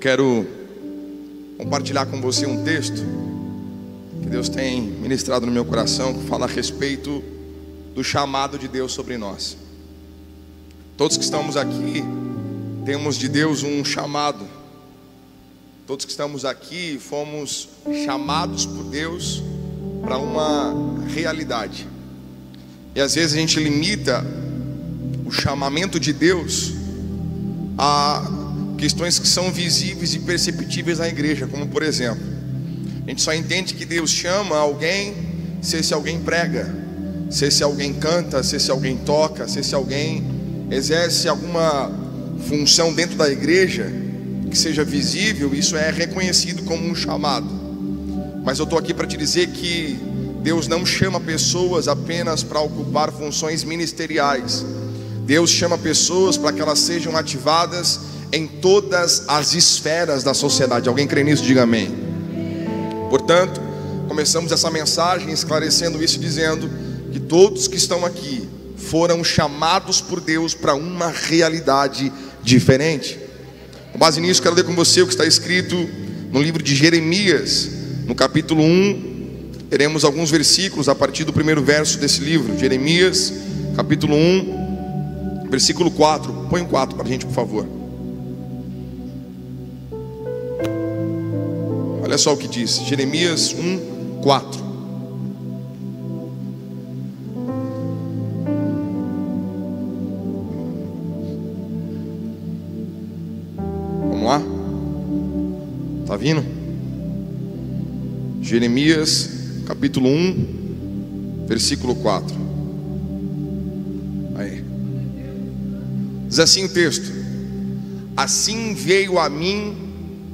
quero compartilhar com você um texto que Deus tem ministrado no meu coração, que fala a respeito do chamado de Deus sobre nós. Todos que estamos aqui temos de Deus um chamado. Todos que estamos aqui fomos chamados por Deus para uma realidade. E às vezes a gente limita o chamamento de Deus a questões que são visíveis e perceptíveis na igreja, como por exemplo, a gente só entende que Deus chama alguém se esse alguém prega, se esse alguém canta, se esse alguém toca, se esse alguém exerce alguma função dentro da igreja que seja visível. Isso é reconhecido como um chamado. Mas eu estou aqui para te dizer que Deus não chama pessoas apenas para ocupar funções ministeriais. Deus chama pessoas para que elas sejam ativadas em todas as esferas da sociedade. Alguém crê nisso? Diga amém. Portanto, começamos essa mensagem esclarecendo isso, dizendo que todos que estão aqui foram chamados por Deus para uma realidade diferente. Com base nisso, quero ler com você o que está escrito no livro de Jeremias, no capítulo 1. Teremos alguns versículos a partir do primeiro verso desse livro. Jeremias, capítulo 1, versículo 4. Põe o 4 para a gente, por favor. Olha só o que diz, Jeremias 1, 4. Vamos lá? Tá vindo? Jeremias, capítulo 1, versículo 4. Aí. Diz assim o texto: assim veio a mim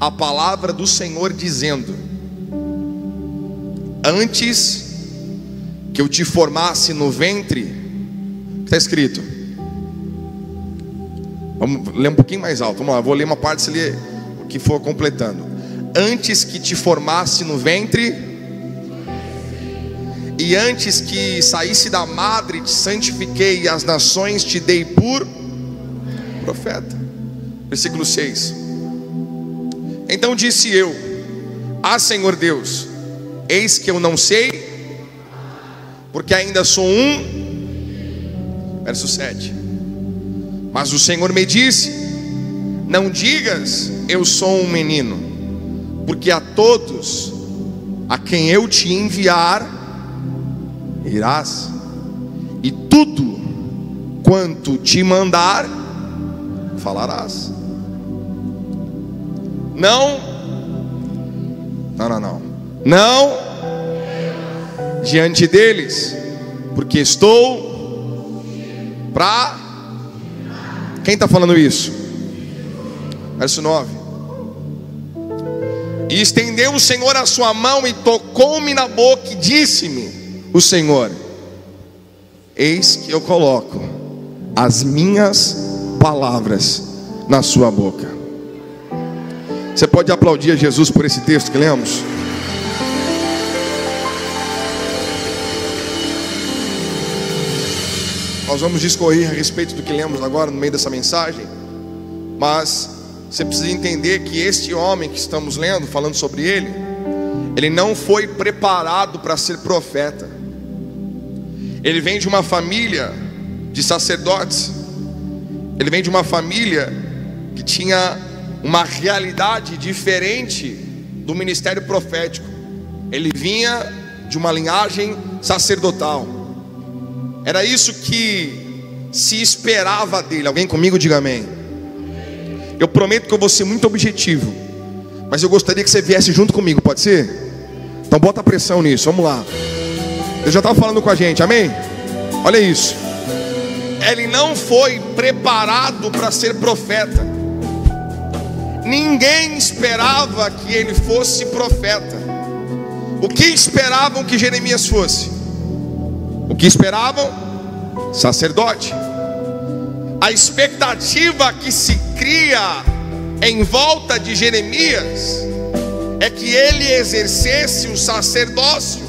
a palavra do Senhor dizendo: antes que eu te formasse no ventre. Está escrito. Vamos ler um pouquinho mais alto. Vamos lá, vou ler uma parte, se ler o que for completando. Antes que te formasse no ventre, e antes que saísse da madre te santifiquei, e as nações te dei por profeta. Versículo 6. Então disse eu: ah, Senhor Deus, eis que eu não sei, porque ainda sou um. Verso 7. Mas o Senhor me disse: não digas eu sou um menino, porque a todos a quem eu te enviar irás, e tudo quanto te mandar falarás. Não diante deles, porque estou para. Quem está falando isso? Verso 9. E estendeu o Senhor a sua mão e tocou-me na boca e disse-me o Senhor: eis que eu coloco as minhas palavras na sua boca. Você pode aplaudir a Jesus por esse texto que lemos? Nós vamos discorrer a respeito do que lemos agora no meio dessa mensagem, mas você precisa entender que este homem que estamos lendo, falando sobre ele, ele não foi preparado para ser profeta. Ele vem de uma família de sacerdotes. Ele vem de uma família que tinha uma realidade diferente do ministério profético. Ele vinha de uma linhagem sacerdotal. Era isso que se esperava dele. Alguém comigo? Diga amém. Eu prometo que eu vou ser muito objetivo, mas eu gostaria que você viesse junto comigo, pode ser? Então bota pressão nisso, vamos lá. Deus já estava falando com a gente, amém? Olha isso. Ele não foi preparado para ser profeta. Ninguém esperava que ele fosse profeta. O que esperavam que Jeremias fosse? O que esperavam? Sacerdote. A expectativa que se cria em volta de Jeremias é que ele exercesse o sacerdócio,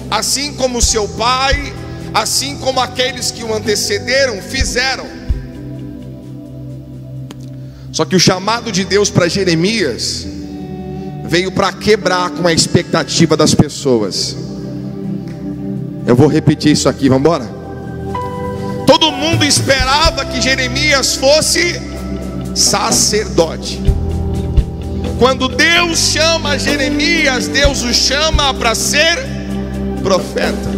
assim como seu pai, assim como aqueles que o antecederam fizeram. Só que o chamado de Deus para Jeremias veio para quebrar com a expectativa das pessoas. Eu vou repetir isso aqui, vamos embora? Todo mundo esperava que Jeremias fosse sacerdote. Quando Deus chama Jeremias, Deus o chama para ser profeta.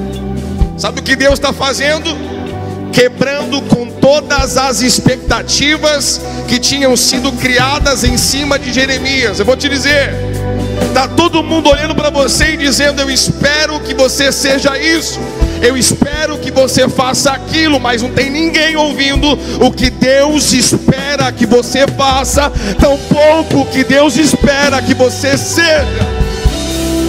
Sabe o que Deus está fazendo? Quebrando com todas as expectativas que tinham sido criadas em cima de Jeremias. Eu vou te dizer, está todo mundo olhando para você e dizendo: eu espero que você seja isso, eu espero que você faça aquilo, mas não tem ninguém ouvindo o que Deus espera que você faça, tampouco o que Deus espera que você seja.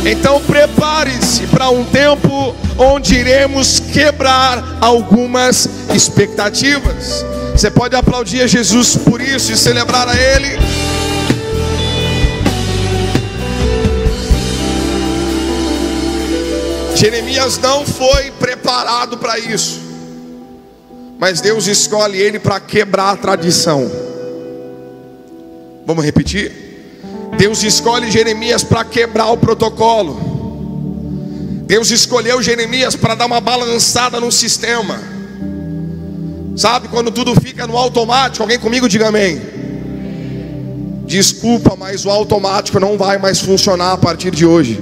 Então prepare-se para um tempo onde iremos quebrar algumas expectativas. Você pode aplaudir a Jesus por isso e celebrar a Ele. Jeremias não foi preparado para isso, mas Deus escolhe ele para quebrar a tradição. Vamos repetir? Deus escolhe Jeremias para quebrar o protocolo. Deus escolheu Jeremias para dar uma balançada no sistema. Sabe quando tudo fica no automático? Alguém comigo diga amém. Desculpa, mas o automático não vai mais funcionar a partir de hoje.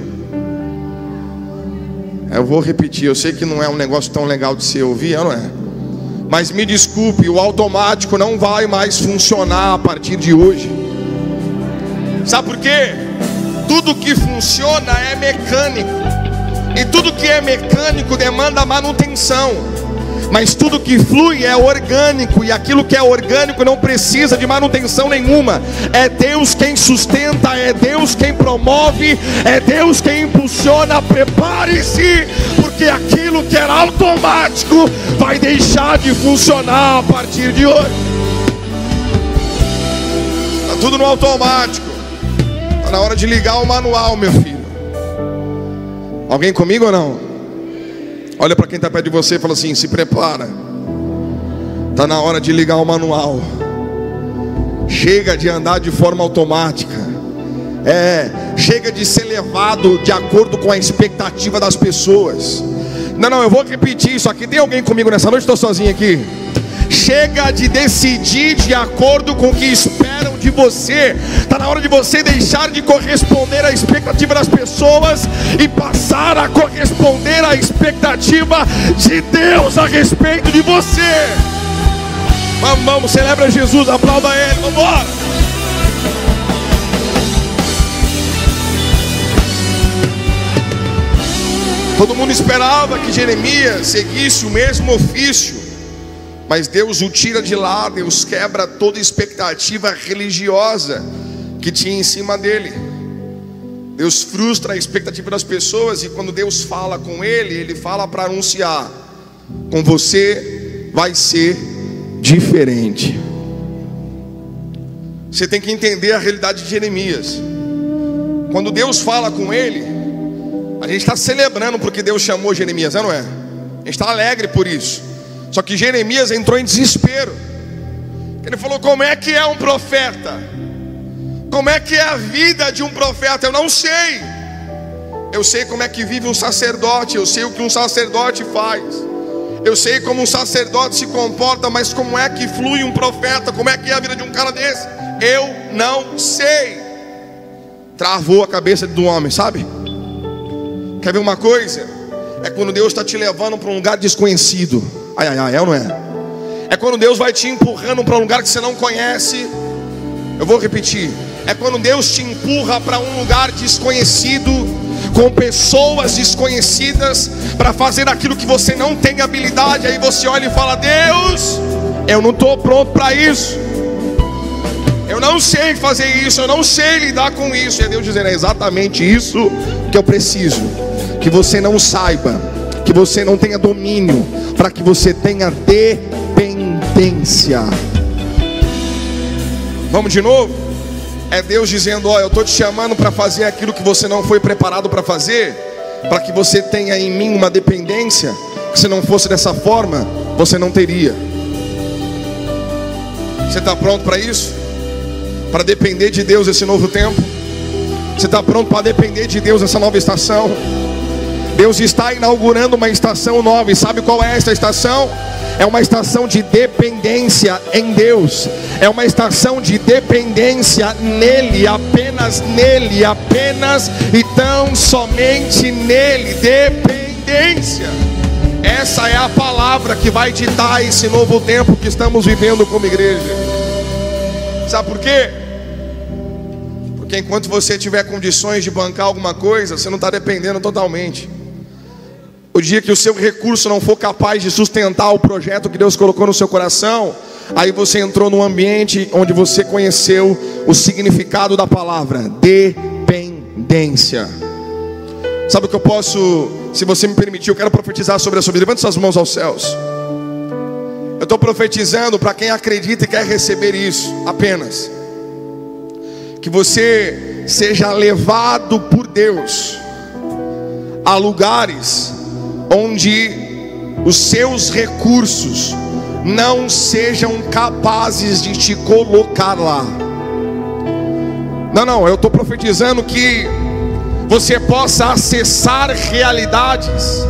Eu vou repetir, eu sei que não é um negócio tão legal de se ouvir, não é? Mas me desculpe, o automático não vai mais funcionar a partir de hoje. Sabe por quê? Tudo que funciona é mecânico, e tudo que é mecânico demanda manutenção. Mas tudo que flui é orgânico, e aquilo que é orgânico não precisa de manutenção nenhuma. É Deus quem sustenta, é Deus quem promove, é Deus quem impulsiona. Prepare-se, porque aquilo que era automático vai deixar de funcionar a partir de hoje. Está tudo no automático. Está na hora de ligar o manual, meu filho. Alguém comigo ou não? Olha para quem está perto de você e fala assim: se prepara, está na hora de ligar o manual. Chega de andar de forma automática. Chega de ser levado de acordo com a expectativa das pessoas. Não, eu vou repetir isso aqui. Tem alguém comigo nessa noite? Estou sozinho aqui. Chega de decidir de acordo com o que esperam de você. Está na hora de você deixar de corresponder à expectativa das pessoas e passar a corresponder à expectativa de Deus a respeito de você. Vamos, celebra Jesus, aplauda Ele, vamos embora. Todo mundo esperava que Jeremias seguisse o mesmo ofício, mas Deus o tira de lá. Deus quebra toda expectativa religiosa que tinha em cima dele. Deus frustra a expectativa das pessoas, e quando Deus fala com ele, ele fala para anunciar: com você vai ser diferente. Você tem que entender a realidade de Jeremias. Quando Deus fala com ele, a gente está celebrando porque Deus chamou Jeremias, não é? A gente está alegre por isso. Só que Jeremias entrou em desespero. Ele falou: como é que é um profeta? Como é que é a vida de um profeta? Eu não sei. Eu sei como é que vive um sacerdote. Eu sei o que um sacerdote faz. Eu sei como um sacerdote se comporta. Mas como é que flui um profeta? Como é que é a vida de um cara desse? Eu não sei. Travou a cabeça do homem, sabe? Quer ver uma coisa? É quando Deus está te levando para um lugar desconhecido. É ou não é? É quando Deus vai te empurrando para um lugar que você não conhece. Eu vou repetir. É quando Deus te empurra para um lugar desconhecido, com pessoas desconhecidas, para fazer aquilo que você não tem habilidade. Aí você olha e fala: Deus, eu não estou pronto para isso. Eu não sei fazer isso, eu não sei lidar com isso. E é Deus dizendo: é exatamente isso que eu preciso. Que você não saiba, que você não tenha domínio, para que você tenha dependência. Vamos de novo? É Deus dizendo: ó, eu estou te chamando para fazer aquilo que você não foi preparado para fazer, para que você tenha em mim uma dependência, que se não fosse dessa forma, você não teria. Você está pronto para isso? para depender de Deus esse novo tempo? Você está pronto para depender de Deus nessa nova estação? Deus está inaugurando uma estação nova. E sabe qual é essa estação? É uma estação de dependência em Deus. É uma estação de dependência nele, apenas e tão somente nele. Dependência. Essa é a palavra que vai ditar esse novo tempo que estamos vivendo como igreja. Sabe por quê? Porque enquanto você tiver condições de bancar alguma coisa, você não está dependendo totalmente. O dia que o seu recurso não for capaz de sustentar o projeto que Deus colocou no seu coração, aí você entrou num ambiente onde você conheceu o significado da palavra dependência. Sabe o que eu posso, se você me permitir, eu quero profetizar sobre a sua vida. Levante suas mãos aos céus. Eu estou profetizando para quem acredita e quer receber isso apenas. Que você seja levado por Deus a lugares onde os seus recursos não sejam capazes de te colocar lá. Não, eu estou profetizando que você possa acessar realidades,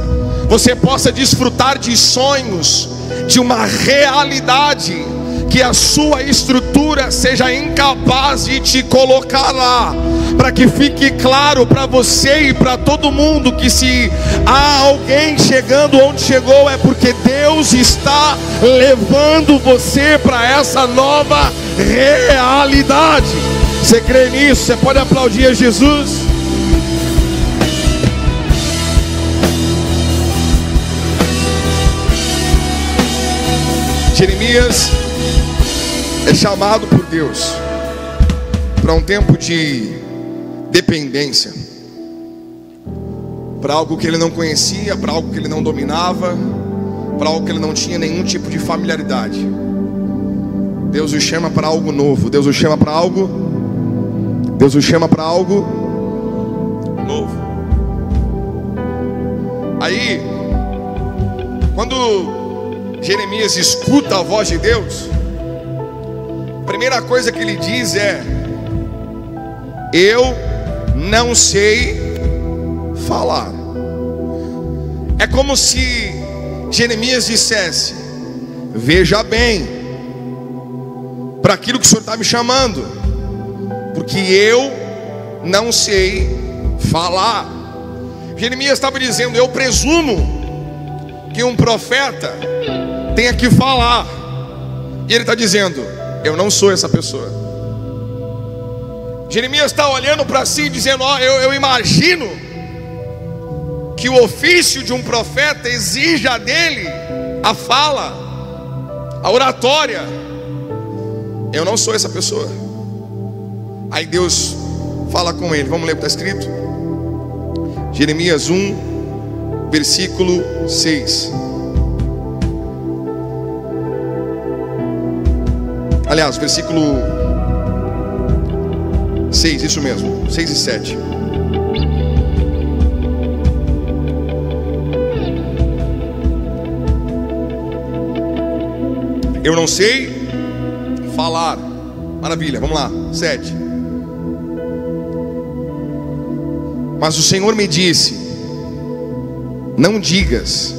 você possa desfrutar de sonhos, de uma realidade que a sua estrutura seja incapaz de te colocar lá. Para que fique claro para você e para todo mundo que se há alguém chegando onde chegou, é porque Deus está levando você para essa nova realidade. Você crê nisso? Você pode aplaudir a Jesus? Jeremias é chamado por Deus para um tempo de dependência, para algo que ele não conhecia, para algo que ele não dominava, para algo que ele não tinha nenhum tipo de familiaridade. Deus o chama para algo novo. Deus o chama para algo novo. Aí, quando Jeremias escuta a voz de Deus, a primeira coisa que ele diz é: eu não sei falar. É como se Jeremias dissesse: veja bem para aquilo que o Senhor está me chamando, porque eu não sei falar. Jeremias estava dizendo: eu presumo que um profeta tenha que falar. E ele está dizendo: eu não sou essa pessoa. Jeremias está olhando para si dizendo: eu imagino que o ofício de um profeta exija dele a fala, a oratória. Eu não sou essa pessoa. Aí Deus fala com ele. Vamos ler o que está escrito? Jeremias 1, versículo 6. Aliás, versículo 6, isso mesmo, 6 e 7. Eu não sei falar. Maravilha, vamos lá, 7. Mas o Senhor me disse: não digas,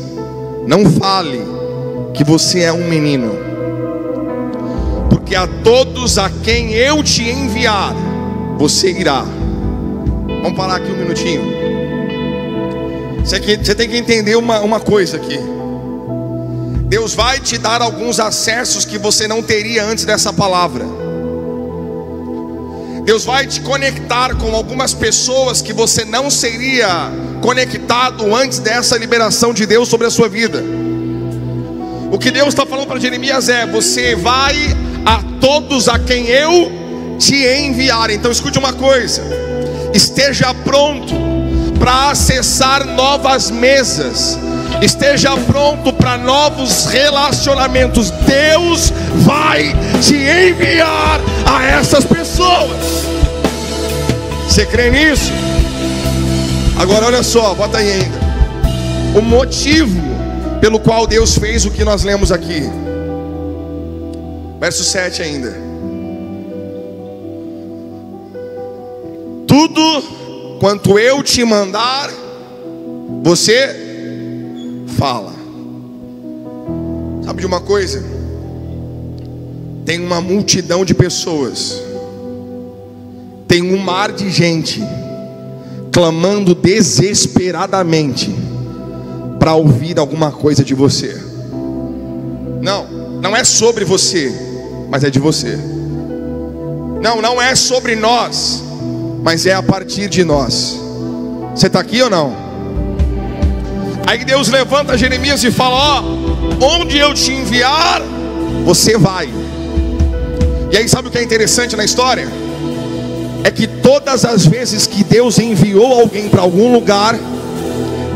não fale que você é um menino, porque a todos a quem eu te enviar, você irá. Vamos parar aqui um minutinho. Você tem que entender uma coisa aqui. Deus vai te dar alguns acessos que você não teria antes dessa palavra. Deus vai te conectar com algumas pessoas que você não seria conectado antes dessa liberação de Deus sobre a sua vida. O que Deus está falando para Jeremias é: você vai a todos a quem eu te enviar. Então escute uma coisa: esteja pronto para acessar novas mesas, esteja pronto para novos relacionamentos. Deus vai te enviar a essas pessoas. Você crê nisso? Agora olha só, bota aí ainda o motivo pelo qual Deus fez o que nós lemos aqui. Verso 7 ainda. tudo quanto eu te mandar, você fala. Sabe de uma coisa? Tem uma multidão de pessoas, tem um mar de gente clamando desesperadamente para ouvir alguma coisa de você. Não é sobre você, mas é de você. Não é sobre nós, mas é a partir de nós. Você está aqui ou não? Aí Deus levanta Jeremias e fala: onde eu te enviar, você vai. E aí sabe o que é interessante na história? É que todas as vezes que Deus enviou alguém para algum lugar,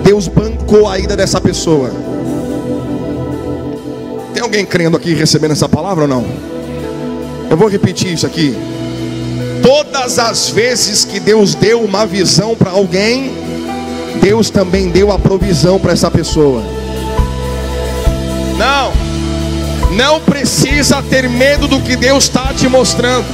Deus bancou a ida dessa pessoa. Tem alguém crendo aqui, recebendo essa palavra ou não? Eu vou repetir isso aqui. Todas as vezes que Deus deu uma visão para alguém, Deus também deu a provisão para essa pessoa. Não precisa ter medo do que Deus está te mostrando.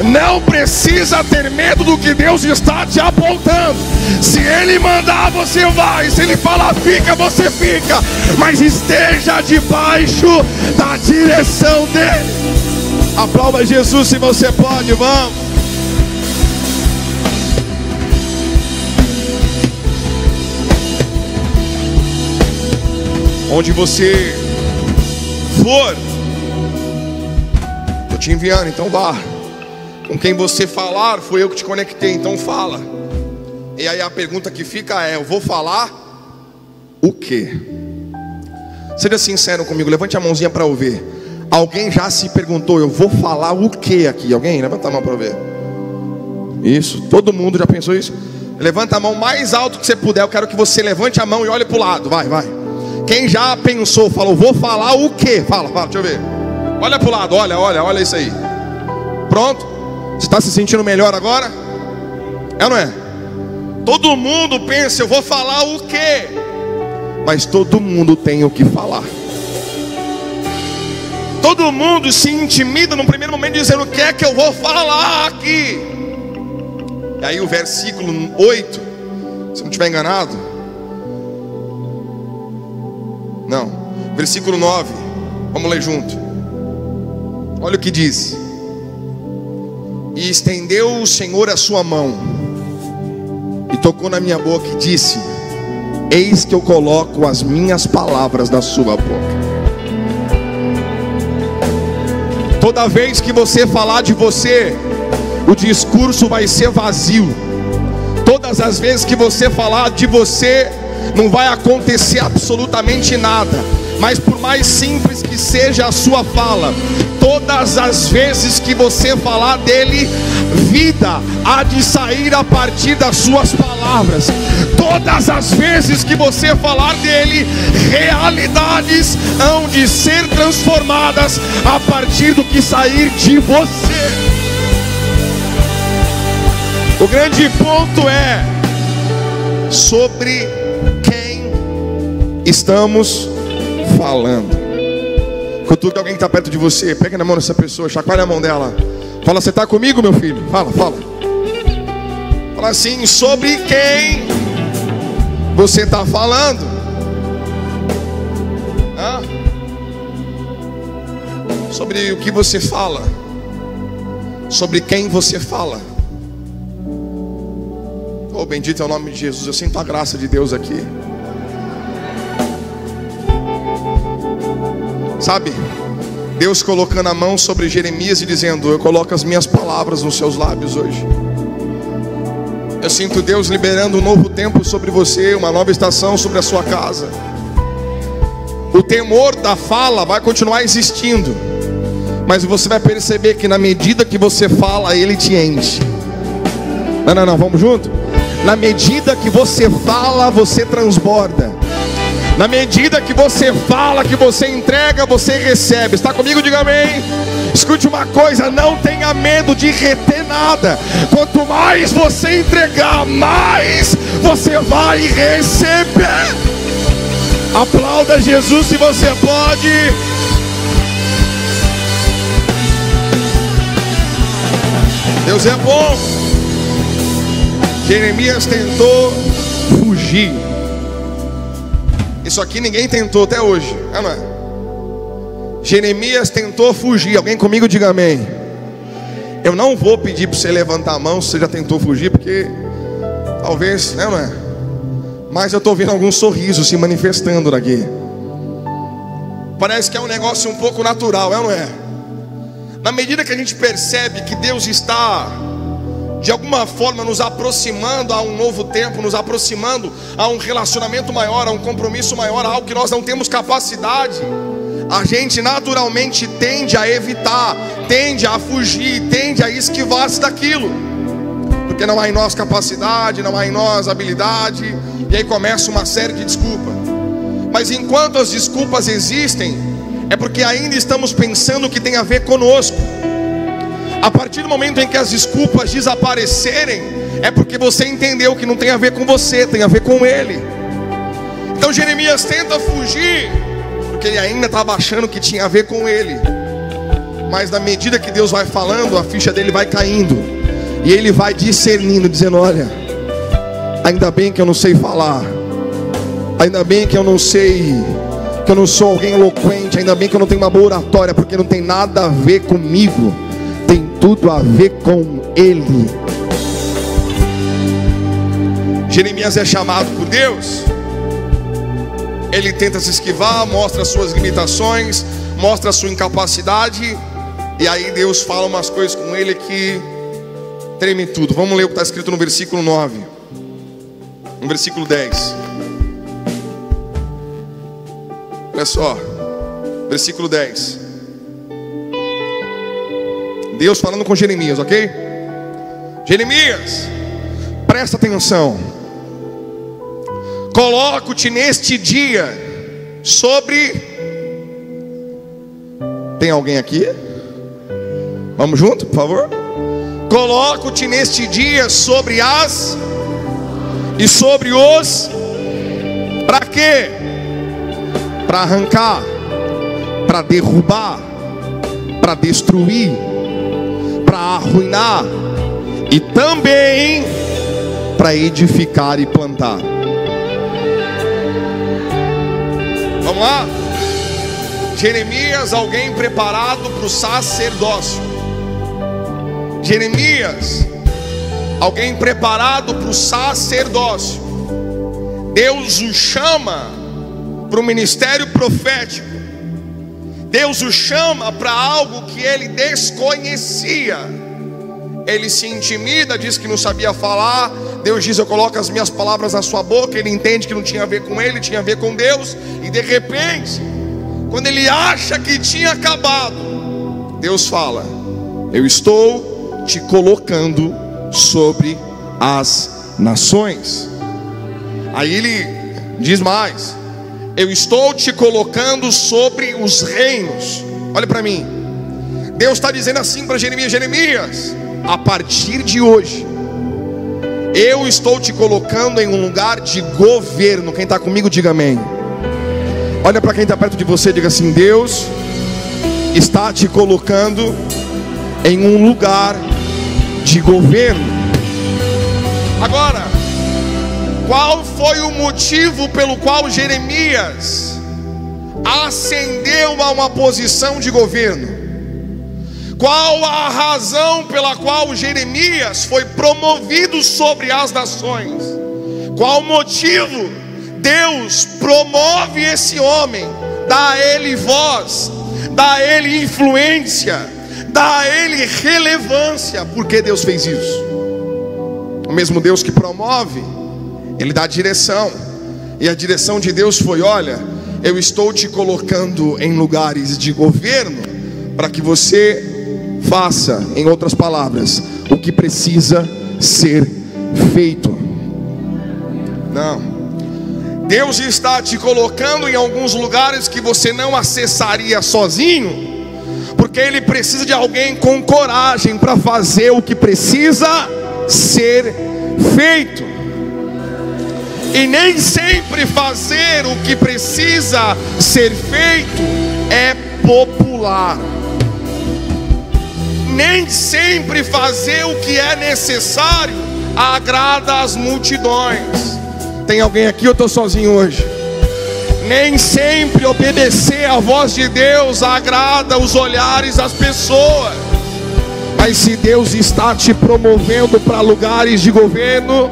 Não precisa ter medo do que Deus está te apontando. Se Ele mandar, você vai. Se Ele falar fica, você fica. Mas esteja debaixo da direção dEle. Aplauda Jesus se você pode, vamos. Onde você for, estou te enviando, então vá. Com quem você falar, foi eu que te conectei, então fala. E aí a pergunta que fica é: eu vou falar o quê? Seja sincero comigo, levante a mãozinha para eu ver. Alguém já se perguntou: eu vou falar o quê aqui? Alguém? Levanta a mão para eu ver. Isso, todo mundo já pensou isso? Levanta a mão mais alto que você puder. Eu quero que você levante a mão e olhe para o lado. Vai. Quem já pensou, falou: vou falar o quê? Fala, deixa eu ver. Olha para o lado, olha isso aí. Pronto? Você está se sentindo melhor agora? É ou não é? Todo mundo pensa: eu vou falar o quê? Mas todo mundo tem o que falar. Todo mundo se intimida no primeiro momento dizendo: o que é que eu vou falar aqui? E aí o versículo 8, se não estiver enganado, não, versículo 9, vamos ler junto. Olha o que diz: e estendeu o Senhor a sua mão e tocou na minha boca e disse: eis que eu coloco as minhas palavras na sua boca. Toda vez que você falar de você, o discurso vai ser vazio. Todas as vezes que você falar de você, não vai acontecer absolutamente nada. Mas por mais simples que seja a sua fala, todas as vezes que você falar dele, vida há de sair a partir das suas palavras. Todas as vezes que você falar dele, realidades hão de ser transformadas a partir do que sair de você. O grande ponto é sobre quem estamos falando. Cutuca alguém que está perto de você, pega na mão dessa pessoa, chacoalha a mão dela. Fala: você está comigo, meu filho? Fala. Fala assim: sobre quem você está falando? Sobre o que você fala, sobre quem você fala. Oh, bendito é o nome de Jesus. Eu sinto a graça de Deus aqui. Sabe, Deus colocando a mão sobre Jeremias e dizendo: eu coloco as minhas palavras nos seus lábios hoje. Eu sinto Deus liberando um novo tempo sobre você, uma nova estação sobre a sua casa. O temor da fala vai continuar existindo, mas você vai perceber que na medida que você fala, ele te enche. Não, vamos junto? Na medida que você fala, você transborda. Na medida que você fala, que você entrega, você recebe. Está comigo? Diga amém. Escute uma coisa: não tenha medo de reter nada. Quanto mais você entregar, mais você vai receber. Aplauda Jesus se você pode. Deus é bom. Jeremias tentou fugir. Isso aqui ninguém tentou até hoje, não é? Jeremias tentou fugir. Alguém comigo diga amém. Eu não vou pedir para você levantar a mão se você já tentou fugir, porque talvez, não é? Mas eu estou vendo alguns sorrisos se manifestando daqui. Parece que é um negócio um pouco natural, não é? Na medida que a gente percebe que Deus está de alguma forma nos aproximando a um novo tempo, nos aproximando a um relacionamento maior, a um compromisso maior, a algo que nós não temos capacidade, a gente naturalmente tende a evitar, tende a fugir, tende a esquivar-se daquilo, porque não há em nós capacidade, não há em nós habilidade, e aí começa uma série de desculpas. Mas enquanto as desculpas existem, é porque ainda estamos pensando que tem a ver conosco. A partir do momento em que as desculpas desaparecerem, é porque você entendeu que não tem a ver com você, tem a ver com ele. Então Jeremias tenta fugir, porque ele ainda estava achando que tinha a ver com ele. Mas na medida que Deus vai falando, a ficha dele vai caindo, e ele vai discernindo, dizendo: olha, ainda bem que eu não sei falar, ainda bem que eu não sei, que eu não sou alguém eloquente, ainda bem que eu não tenho uma boa oratória, porque não tem nada a ver comigo, tem tudo a ver com ele. Jeremias é chamado por Deus. Ele tenta se esquivar, mostra as suas limitações, mostra a sua incapacidade, e aí Deus fala umas coisas com ele que treme tudo. Vamos ler o que está escrito no versículo 9, no versículo 10. Olha só, versículo 10. Deus falando com Jeremias, ok? Jeremias, presta atenção. Coloco-te neste dia sobre... Tem alguém aqui? Vamos junto, por favor? Coloco-te neste dia sobre as... E sobre os... Para quê? Para arrancar, para derrubar, para destruir, para arruinar, e também para edificar e plantar. Vamos lá? Jeremias, alguém preparado para o sacerdócio. Jeremias, alguém preparado para o sacerdócio. Deus o chama para o ministério profético. Deus o chama para algo que ele desconhecia. Ele se intimida, diz que não sabia falar. Deus diz: eu coloco as minhas palavras na sua boca. Ele entende que não tinha a ver com ele, tinha a ver com Deus. E de repente, quando ele acha que tinha acabado, Deus fala: eu estou te colocando sobre as nações. Aí ele diz mais: eu estou te colocando sobre os reinos. Olha para mim. Deus está dizendo assim para Jeremias: Jeremias, a partir de hoje, eu estou te colocando em um lugar de governo. Quem está comigo, diga amém. Olha para quem está perto de você, diga assim: Deus está te colocando em um lugar de governo. Agora, qual foi o motivo pelo qual Jeremias ascendeu a uma posição de governo? Qual a razão pela qual Jeremias foi promovido sobre as nações? Qual o motivo? Deus promove esse homem, dá a ele voz, dá a ele influência, dá a ele relevância. Por que Deus fez isso? O mesmo Deus que promove, ele dá direção. E a direção de Deus foi: olha, eu estou te colocando em lugares de governo para que você faça, em outras palavras, o que precisa ser feito. Não, Deus está te colocando em alguns lugares que você não acessaria sozinho, porque Ele precisa de alguém com coragem para fazer o que precisa ser feito. E nem sempre fazer o que precisa ser feito é popular. Nem sempre fazer o que é necessário agrada as multidões. Tem alguém aqui ou estou sozinho hoje? Nem sempre obedecer à voz de Deus agrada os olhares das pessoas. Mas se Deus está te promovendo para lugares de governo,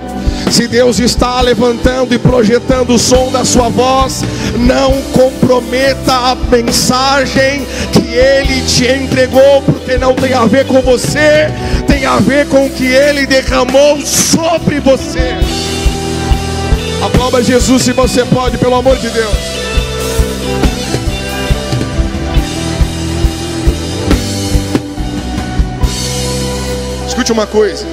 se Deus está levantando e projetando o som da sua voz, não comprometa a mensagem que Ele te entregou, porque não tem a ver com você, tem a ver com o que Ele derramou sobre você. Aplauda Jesus se você pode, pelo amor de Deus. Escute uma coisa.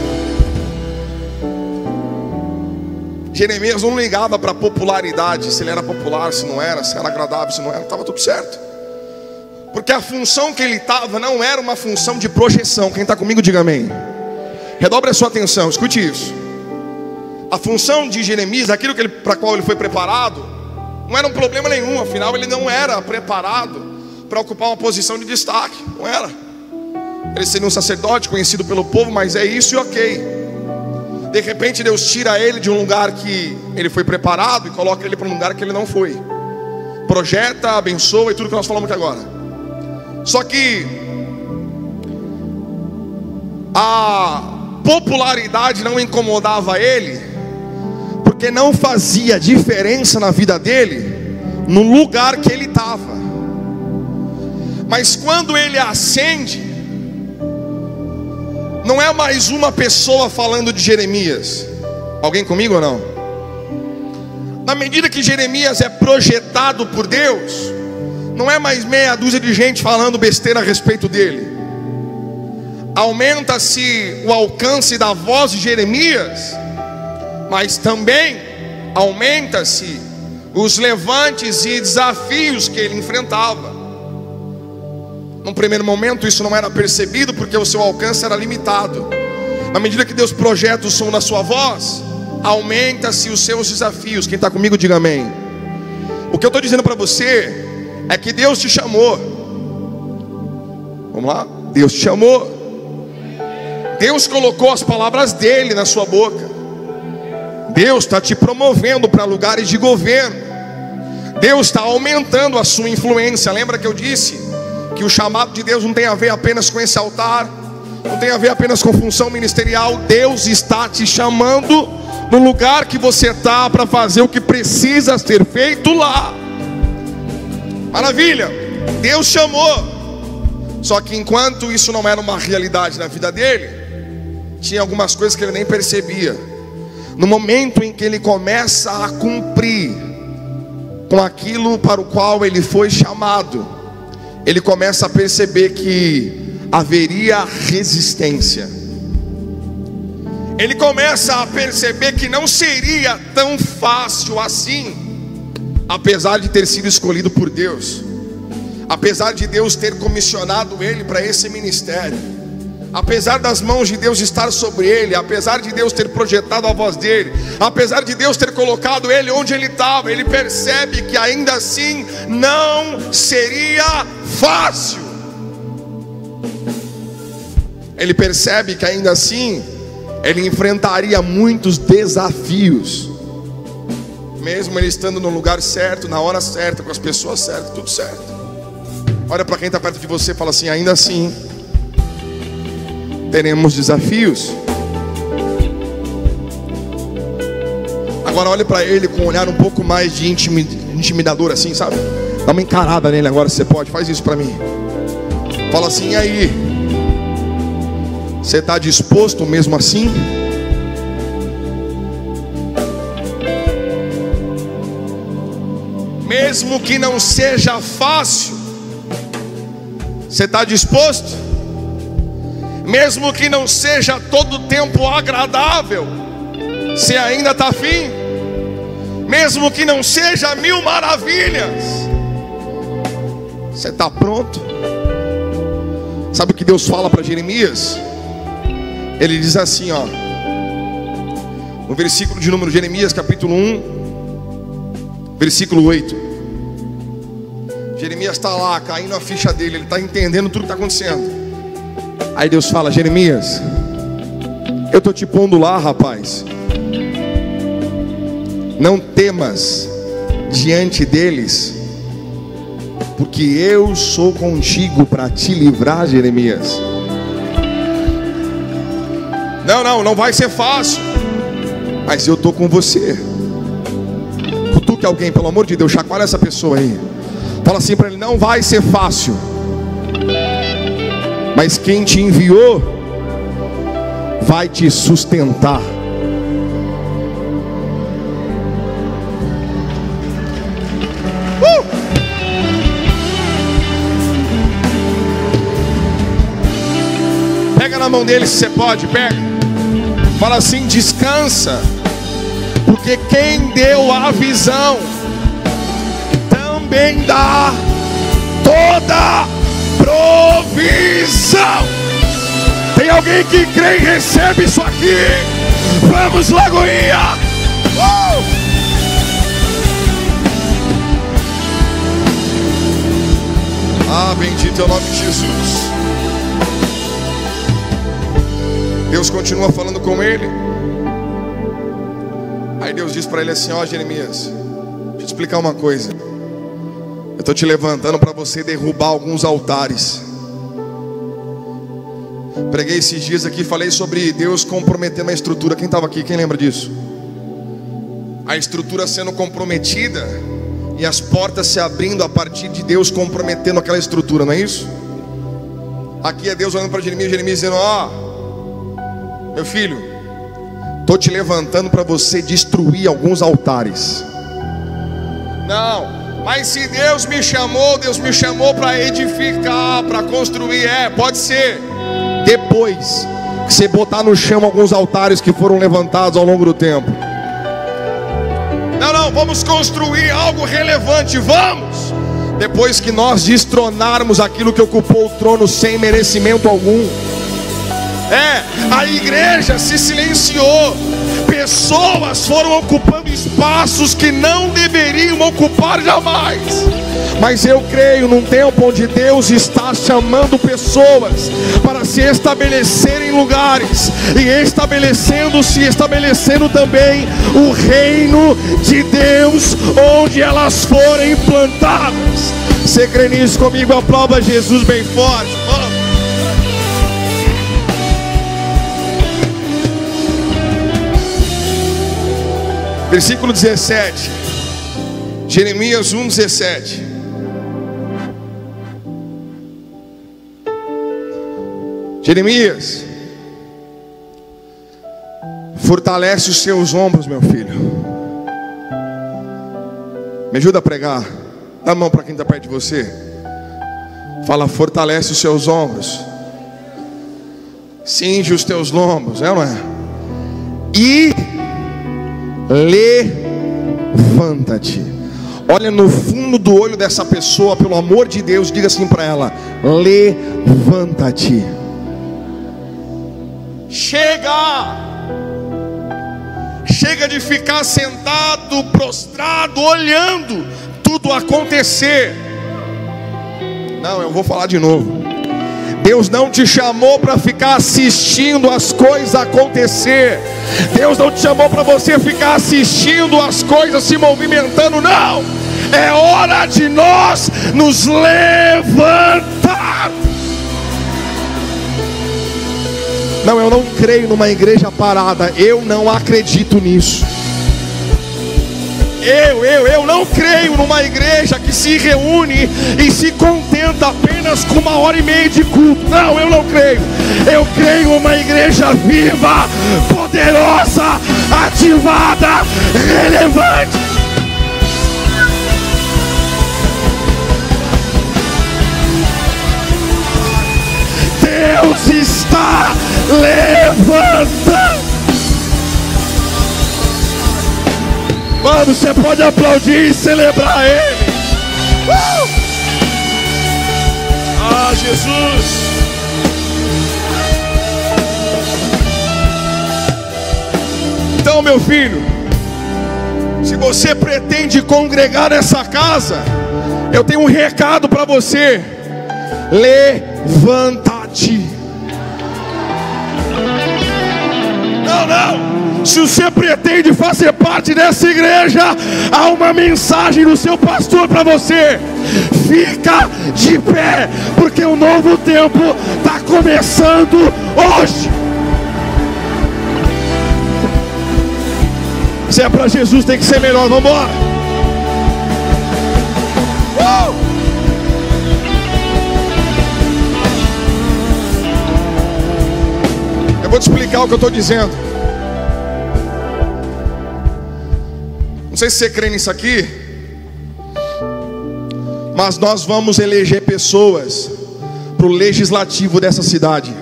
Jeremias não ligava para a popularidade, se ele era popular, se não era, se era agradável, se não era, estava tudo certo. Porque a função que ele estava não era uma função de projeção. Quem está comigo, diga amém. Redobre a sua atenção, escute isso. A função de Jeremias, aquilo para qual ele foi preparado, não era um problema nenhum. Afinal, ele não era preparado para ocupar uma posição de destaque. Não era. Ele seria um sacerdote conhecido pelo povo, mas é isso e ok. De repente Deus tira ele de um lugar que ele foi preparado e coloca ele para um lugar que ele não foi. Projeta, abençoa e tudo que nós falamos aqui agora. Só que a popularidade não incomodava ele, porque não fazia diferença na vida dele no lugar que ele estava. Mas quando ele ascende, não é mais uma pessoa falando de Jeremias. Alguém comigo ou não? Na medida que Jeremias é projetado por Deus, não é mais meia dúzia de gente falando besteira a respeito dele. Aumenta-se o alcance da voz de Jeremias, mas também aumenta-se os levantes e desafios que ele enfrentava. Num primeiro momento isso não era percebido, porque o seu alcance era limitado. Na medida que Deus projeta o som da sua voz, aumenta-se os seus desafios. Quem está comigo, diga amém. O que eu estou dizendo para você é que Deus te chamou. Vamos lá? Deus te chamou. Deus colocou as palavras dele na sua boca. Deus está te promovendo para lugares de governo. Deus está aumentando a sua influência. Lembra que eu disse que o chamado de Deus não tem a ver apenas com esse altar, não tem a ver apenas com função ministerial. Deus está te chamando no lugar que você está para fazer o que precisa ser feito lá. Maravilha, Deus chamou. Só que enquanto isso não era uma realidade na vida dele, tinha algumas coisas que ele nem percebia. No momento em que ele começa a cumprir com aquilo para o qual ele foi chamado, ele começa a perceber que haveria resistência. Ele começa a perceber que não seria tão fácil assim, apesar de ter sido escolhido por Deus, apesar de Deus ter comissionado ele para esse ministério, apesar das mãos de Deus estar sobre ele, apesar de Deus ter projetado a voz dele, apesar de Deus ter colocado ele onde ele estava, ele percebe que ainda assim não seria fácil. Ele percebe que ainda assim ele enfrentaria muitos desafios, mesmo ele estando no lugar certo, na hora certa, com as pessoas certas, tudo certo. Olha para quem está perto de você e fala assim: ainda assim teremos desafios. Agora olhe para ele com um olhar um pouco mais de intimidador assim, sabe? Dá uma encarada nele agora, se você pode, faz isso para mim. Fala assim: e aí? Você está disposto mesmo assim? Mesmo que não seja fácil, você está disposto? Mesmo que não seja todo o tempo agradável, você ainda está afim? Mesmo que não seja mil maravilhas, você está pronto? Sabe o que Deus fala para Jeremias? Ele diz assim, ó, no versículo de número, Jeremias capítulo 1, versículo 8. Jeremias está lá, caindo a ficha dele, ele está entendendo tudo que está acontecendo. Aí Deus fala: Jeremias, Eu estou te pondo lá, rapaz. Não temas diante deles, porque eu sou contigo para te livrar, Jeremias. Não vai ser fácil, mas eu estou com você. Cutuque alguém, pelo amor de Deus, chacoalha essa pessoa aí. Fala assim para ele: não vai ser fácil, mas quem te enviou vai te sustentar. Pega na mão dele se você pode, pega. Fala assim: descansa, porque quem deu a visão também dá toda provisão. Tem alguém que crê e recebe isso aqui? Vamos, Lagoinha! Bendito é o nome de Jesus. Deus continua falando com ele. Aí Deus diz para ele assim: ó, Jeremias, deixa eu te explicar uma coisa. Eu estou te levantando para você derrubar alguns altares. Preguei esses dias aqui, falei sobre Deus comprometendo a estrutura. Quem estava aqui? Quem lembra disso? A estrutura sendo comprometida e as portas se abrindo a partir de Deus comprometendo aquela estrutura, não é isso? Aqui é Deus olhando para Jeremias, Jeremias dizendo: ó, meu filho, estou te levantando para você destruir alguns altares. Não, mas se Deus me chamou para edificar, para construir. Pode ser. Depois que você botar no chão alguns altares que foram levantados ao longo do tempo. Não, vamos construir algo relevante, vamos. Depois que nós destronarmos aquilo que ocupou o trono sem merecimento algum. A igreja se silenciou. Pessoas foram ocupando espaços que não deveriam ocupar jamais. Mas eu creio num tempo onde Deus está chamando pessoas para se estabelecerem em lugares e estabelecendo também o reino de Deus onde elas forem implantadas. Você crê nisso comigo? Aplauda Jesus bem forte. Vamos. Versículo 17, Jeremias 1:17. Jeremias, fortalece os seus ombros, meu filho. Me ajuda a pregar. Dá a mão para quem está perto de você. Fala: fortalece os seus ombros. Cinge os teus lombos, é ou não é? E levanta-te. Olha no fundo do olho dessa pessoa, pelo amor de Deus, diga assim para ela: levanta-te. Chega de ficar sentado, prostrado, olhando tudo acontecer. Não, eu vou falar de novo. Deus não te chamou para ficar assistindo as coisas acontecer. Deus não te chamou para você ficar assistindo as coisas se movimentando. Não, é hora de nós nos levantar. Não, eu não creio numa igreja parada. Eu não acredito nisso. Eu não creio numa igreja que se reúne e se contenta apenas com 1h30 de culto. Não, eu não creio. Eu creio numa igreja viva, poderosa, ativada, relevante. Deus está levantando. Mano, você pode aplaudir e celebrar Ele. Jesus. Então, meu filho, se você pretende congregar nessa casa, eu tenho um recado para você. Levanta-te. não. Se você pretende fazer parte dessa igreja, há uma mensagem do seu pastor para você. Fica de pé, porque o novo tempo está começando hoje. Se é para Jesus, tem que ser melhor. Vamos embora. Eu vou te explicar o que eu estou dizendo. Não sei se você crê nisso aqui, mas nós vamos eleger pessoas para o legislativo dessa cidade.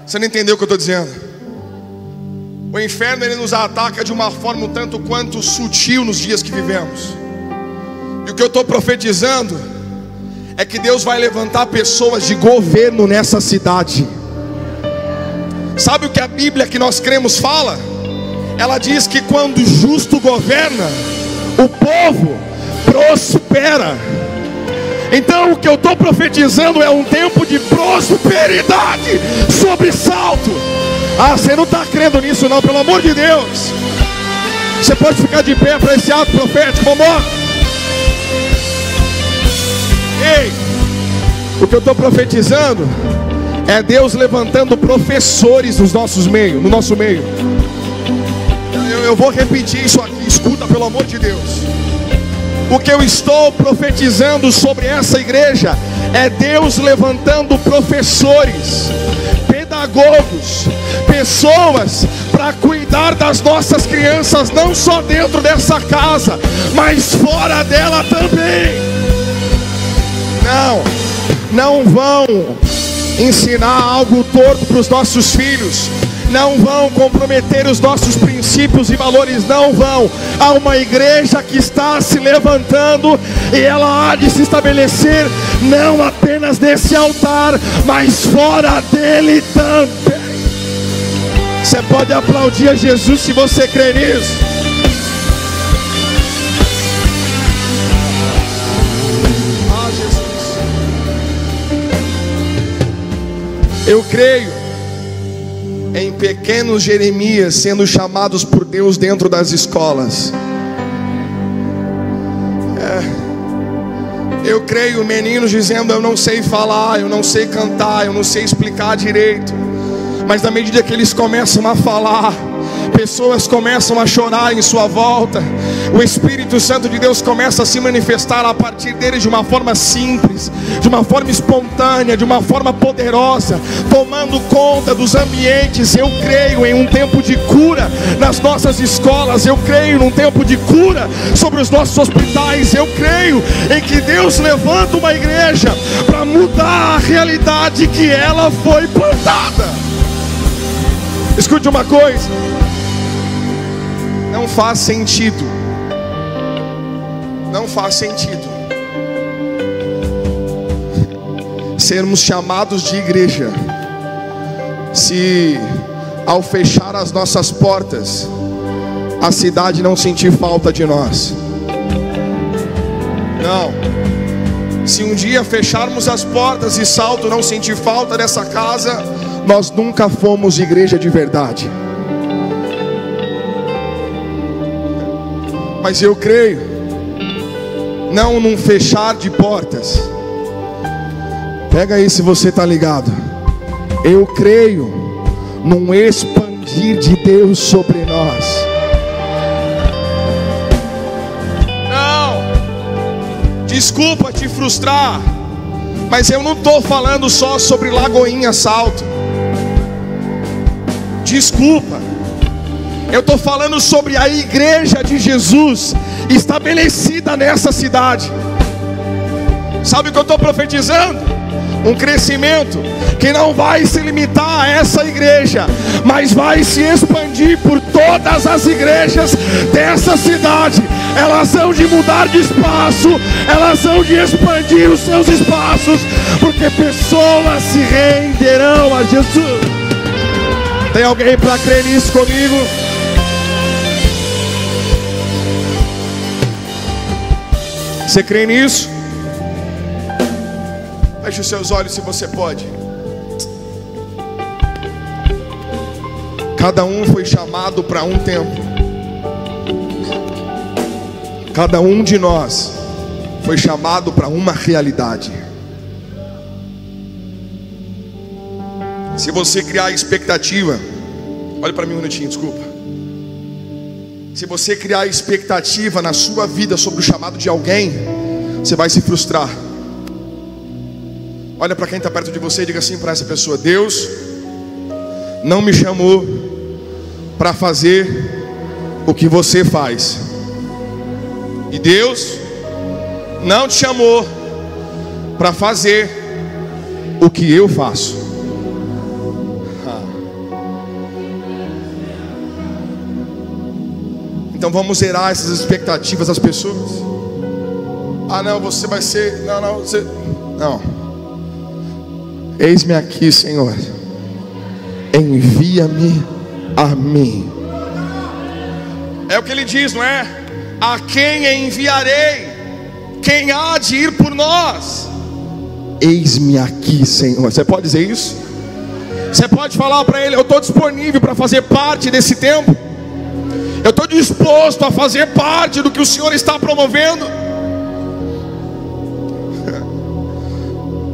Você não entendeu o que eu estou dizendo? O inferno, ele nos ataca de uma forma um tanto quanto sutil nos dias que vivemos. E o que eu estou profetizando é que Deus vai levantar pessoas de governo nessa cidade. Sabe o que a Bíblia que nós cremos fala? Ela diz que quando o justo governa, o povo prospera. Então o que eu estou profetizando é um tempo de prosperidade, sobressalto. Ah, você não está crendo nisso não, pelo amor de Deus. Você pode ficar de pé para esse ato profético, vamos lá. Ei, o que eu estou profetizando é Deus levantando professores no nosso meio. Eu vou repetir isso aqui, escuta, pelo amor de Deus. O que eu estou profetizando sobre essa igreja é Deus levantando professores, pedagogos, pessoas para cuidar das nossas crianças, não só dentro dessa casa, mas fora dela também. Não vão ensinar algo torto para os nossos filhos, não vão comprometer os nossos princípios e valores, não vão. Há uma igreja que está se levantando e ela há de se estabelecer não apenas nesse altar, mas fora dele também. Você pode aplaudir a Jesus se você crê nisso. Ah, Jesus. Eu creio em pequenos Jeremias sendo chamados por Deus dentro das escolas. Eu creio meninos dizendo: eu não sei falar, eu não sei cantar, eu não sei explicar direito. Mas na medida que eles começam a falar, pessoas começam a chorar em sua volta. O Espírito Santo de Deus começa a se manifestar a partir deles de uma forma simples, de uma forma espontânea, de uma forma poderosa, tomando conta dos ambientes. Eu creio em um tempo de cura nas nossas escolas. Eu creio num tempo de cura sobre os nossos hospitais. Eu creio em que Deus levanta uma igreja para mudar a realidade que ela foi plantada. Escute uma coisa. Não faz sentido sermos chamados de igreja se ao fechar as nossas portas a cidade não sentir falta de nós. Não. Se um dia fecharmos as portas e Salto não sentir falta dessa casa, nós nunca fomos igreja de verdade. Mas eu creio não num fechar de portas. Pega aí se você está ligado. Eu creio num expandir de Deus sobre nós. Não, desculpa te frustrar, mas eu não estou falando só sobre Lagoinha Salto. Desculpa, eu estou falando sobre a igreja de Jesus estabelecida nessa cidade. Sabe o que eu estou profetizando? Um crescimento que não vai se limitar a essa igreja, mas vai se expandir por todas as igrejas dessa cidade. Elas hão de mudar de espaço, elas hão de expandir os seus espaços, porque pessoas se renderão a Jesus. Tem alguém para crer nisso comigo? Você crê nisso? Feche os seus olhos se você pode. Cada um foi chamado para um tempo. Cada um de nós foi chamado para uma realidade. Se você criar expectativa, olha para mim um minutinho, desculpa. Se você criar expectativa na sua vida sobre o chamado de alguém, você vai se frustrar. Olha para quem está perto de você e diga assim para essa pessoa: Deus não me chamou para fazer o que você faz. E Deus não te chamou para fazer o que eu faço. Então vamos zerar essas expectativas das pessoas. Ah não, você vai ser... Não, você... Não. Eis-me aqui, Senhor. Envia-me a mim. É o que ele diz, não é? A quem enviarei? Quem há de ir por nós? Eis-me aqui, Senhor. Você pode dizer isso? Você pode falar para ele: eu estou disponível para fazer parte desse tempo. Eu estou disposto a fazer parte do que o Senhor está promovendo.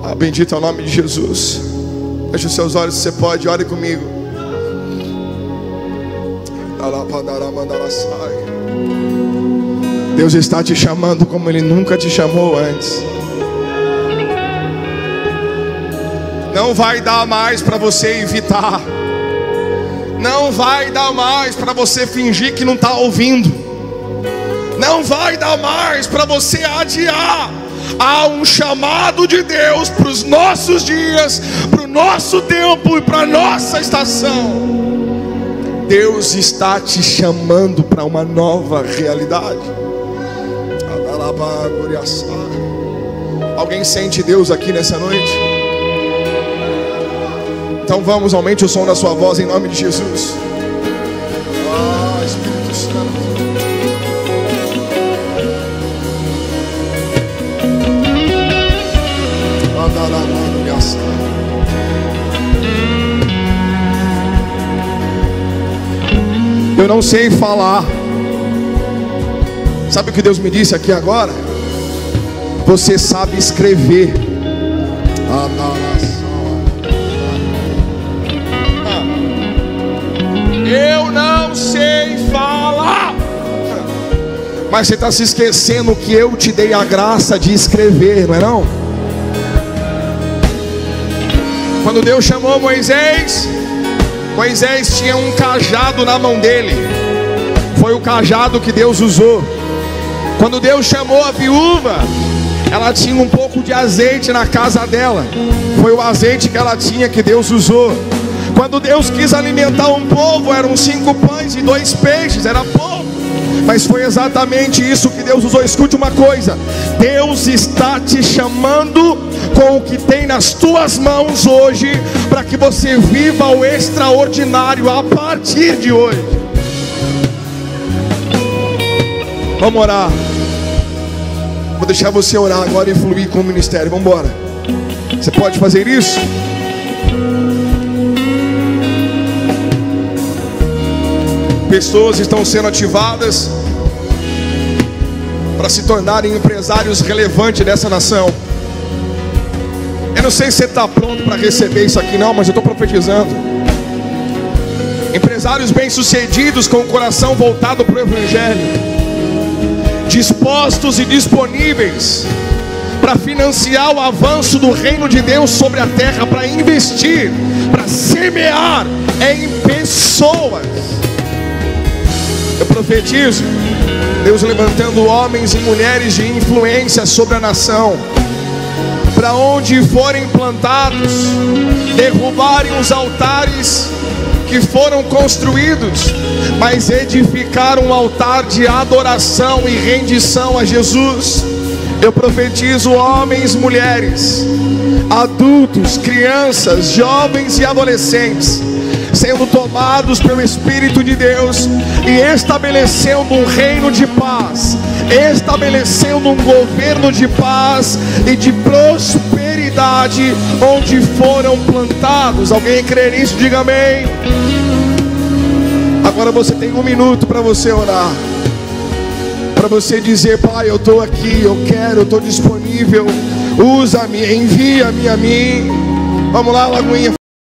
Ah, bendito é o nome de Jesus. Feche os seus olhos, se você pode, ore comigo. Deus está te chamando como Ele nunca te chamou antes. Não vai dar mais para você evitar. Não vai dar mais para você fingir que não está ouvindo. Não vai dar mais para você adiar. Há um chamado de Deus para os nossos dias, para o nosso tempo e para a nossa estação. Deus está te chamando para uma nova realidade. Alguém sente Deus aqui nessa noite? Então vamos, aumente o som da sua voz em nome de Jesus. Espírito Santo. Eu não sei falar. Sabe o que Deus me disse aqui agora? Você sabe escrever. Eu não sei falar. Mas você está se esquecendo que eu te dei a graça de escrever, não é não? Quando Deus chamou Moisés, Moisés tinha um cajado na mão dele. Foi o cajado que Deus usou. Quando Deus chamou a viúva, ela tinha um pouco de azeite na casa dela. Foi o azeite que ela tinha que Deus usou. Quando Deus quis alimentar um povo, eram 5 pães e 2 peixes, era pouco. Mas foi exatamente isso que Deus usou. Escute uma coisa: Deus está te chamando com o que tem nas tuas mãos hoje, para que você viva o extraordinário a partir de hoje. Vamos orar. Vou deixar você orar agora e fluir com o ministério. Vamos embora. Você pode fazer isso? Pessoas estão sendo ativadas para se tornarem empresários relevantes dessa nação. Eu não sei se você está pronto para receber isso aqui não, mas eu estou profetizando. Empresários bem-sucedidos com o coração voltado para o Evangelho, dispostos e disponíveis para financiar o avanço do reino de Deus sobre a terra, para investir, para semear em pessoas. Eu profetizo Deus levantando homens e mulheres de influência sobre a nação, para onde forem plantados, derrubarem os altares que foram construídos, mas edificar um altar de adoração e rendição a Jesus. Eu profetizo homens, mulheres, adultos, crianças, jovens e adolescentes sendo tomados pelo Espírito de Deus e estabelecendo um reino de paz, estabelecendo um governo de paz e de prosperidade onde foram plantados. Alguém crê nisso? Diga amém. Agora você tem 1 minuto para você orar, para você dizer: Pai, eu estou aqui, eu quero, eu estou disponível, usa-me, envia-me a mim. Vamos lá, Lagoinha.